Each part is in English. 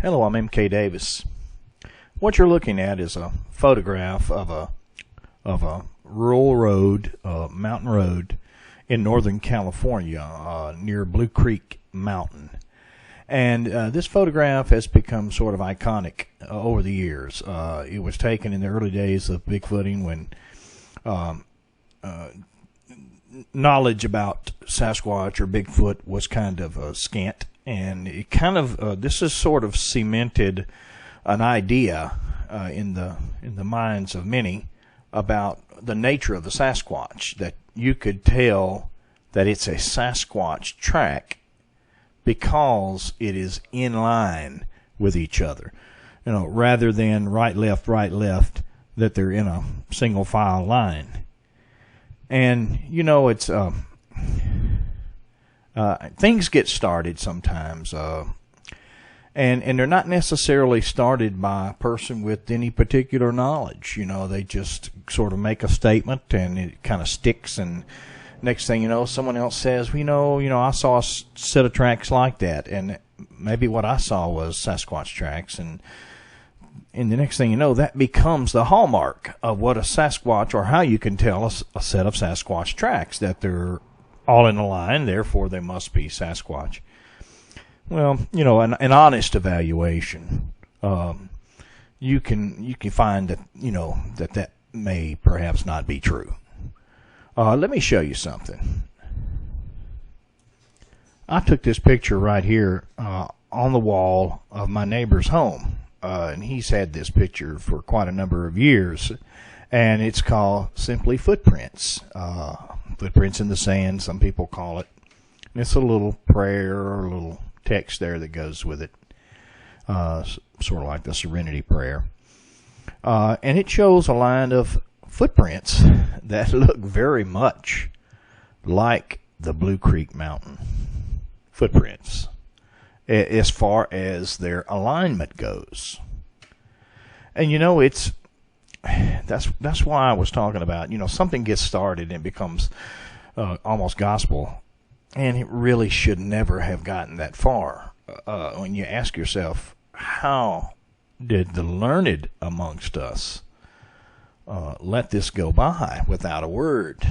Hello, I'm M.K.Davis. What you're looking at is a photograph of a rural road, mountain road in Northern California, near Blue Creek Mountain. And this photograph has become sort of iconic over the years. It was taken in the early days of Bigfooting when knowledge about Sasquatch or Bigfoot was kind of scant. And it kind of this has sort of cemented an idea in the minds of many about the nature of the Sasquatch, that you could tell that it's a Sasquatch track because it is in line with each other, rather than right left, that they're in a single file line. And it's things get started sometimes, and they're not necessarily started by a person with any particular knowledge. They just sort of make a statement and it kind of sticks, and next thing you know, someone else says, I saw a set of tracks like that, and maybe what I saw was Sasquatch tracks, and the next thing you know, that becomes the hallmark of what a Sasquatch, or how you can tell a set of Sasquatch tracks, that they're all in a line, therefore they must be Sasquatch. Well, an honest evaluation, you can find that that may perhaps not be true. Let me show you something. I took this picture right here on the wall of my neighbor's home, and he's had this picture for quite a number of years, and it's called simply Footprints. Footprints in the sand, some people call it. And it's a little prayer or a little text there that goes with it, sort of like the Serenity Prayer. And it shows a line of footprints that look very much like the Blue Creek Mountain footprints as far as their alignment goes. And it's that's why I was talking about, something gets started and becomes almost gospel, and it really should never have gotten that far. When you ask yourself, how did the learned amongst us let this go by without a word?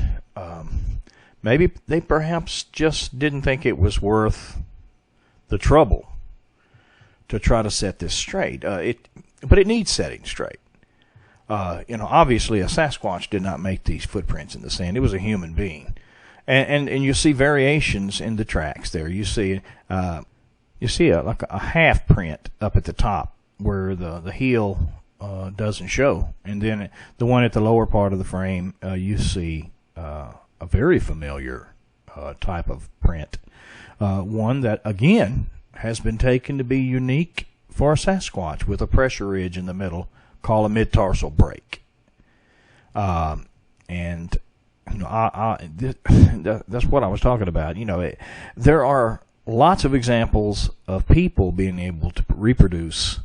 Maybe they perhaps just didn't think it was worth the trouble to try to set this straight. But it needs setting straight. Obviously a Sasquatch did not make these footprints in the sand. It was a human being. And you see variations in the tracks there. You see like a half print up at the top where the heel doesn't show. And then the one at the lower part of the frame, you see a very familiar type of print. One that, again, has been taken to be unique for a Sasquatch, with a pressure ridge in the middle called a mid-tarsal break. And that's what I was talking about. There are lots of examples of people being able to reproduce,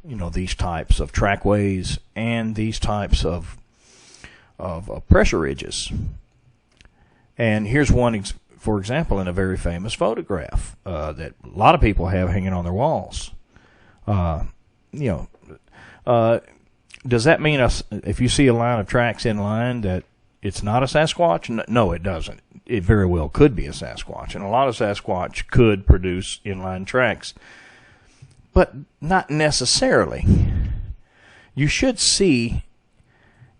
these types of trackways and these types of pressure ridges. And here's one, for example, in a very famous photograph that a lot of people have hanging on their walls. Does that mean if you see a line of tracks in line that it's not a Sasquatch? No, it doesn't. It very well could be a Sasquatch, and a lot of Sasquatch could produce inline tracks, but not necessarily. You should see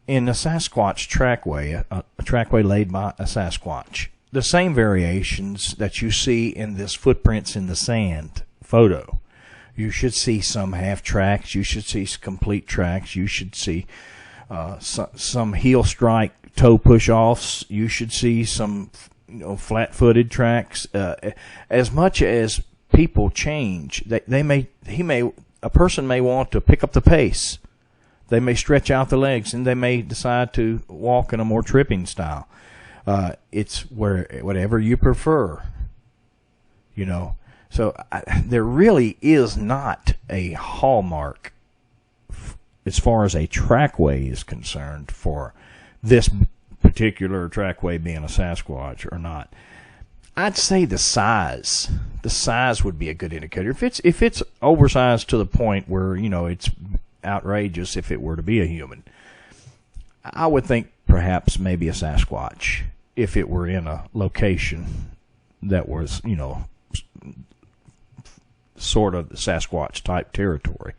in the Sasquatch trackway, a trackway laid by a Sasquatch, the same variations that you see in this Footprints in the Sand photo. You should see some half tracks. You should see complete tracks. You should see some heel strike toe push-offs. You should see some flat-footed tracks. As much as people change, a person may want to pick up the pace. They may stretch out the legs, and they may decide to walk in a more tripping style. It's whatever you prefer, So there really is not a hallmark as far as a trackway is concerned for this particular trackway being a Sasquatch or not. I'd say the size. The size would be a good indicator. If it's oversized to the point where, you know, it's outrageous if it were to be a human, I would think perhaps maybe a Sasquatch if it were in a location that was, you know, sort of the Sasquatch type territory.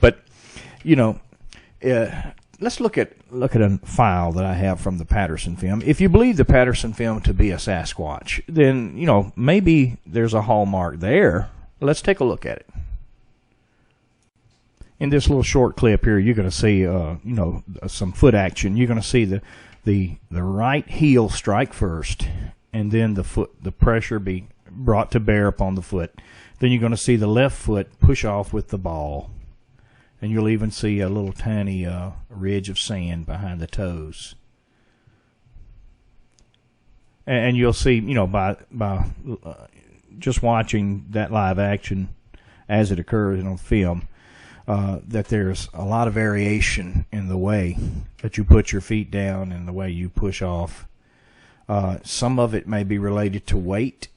But, you know, let's look at a file that I have from the Patterson film. If you believe the Patterson film to be a Sasquatch, then, you know, maybe there's a hallmark there. Let's take a look at it. In this little short clip here, you're going to see, you know, some foot action. You're going to see the right heel strike first, and then the pressure be brought to bear upon the foot. Then you're going to see the left foot push off with the ball. And you'll even see a little tiny ridge of sand behind the toes. And you'll see, you know, by just watching that live action as it occurs on film, that there's a lot of variation in the way that you put your feet down and the way you push off. Some of it may be related to weight.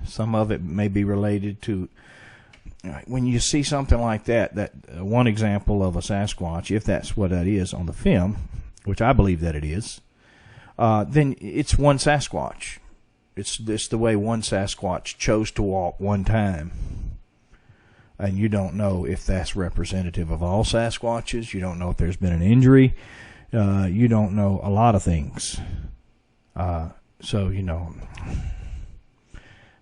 Some of it may be related to, when you see something like that one example of a Sasquatch, if that's what that is on the film, which I believe that it is, then it's one Sasquatch. It's the way one Sasquatch chose to walk one time. And you don't know if that's representative of all Sasquatches. You don't know if there's been an injury. You don't know a lot of things. So, you know,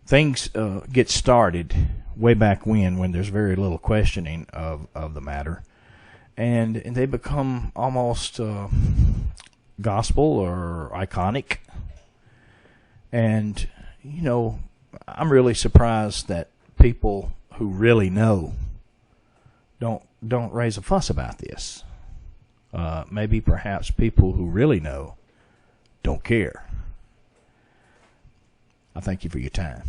things get started way back when there's very little questioning of the matter, and they become almost gospel or iconic. And, you know, I'm really surprised that people who really know don't raise a fuss about this. Maybe perhaps people who really know don't care. I thank you for your time.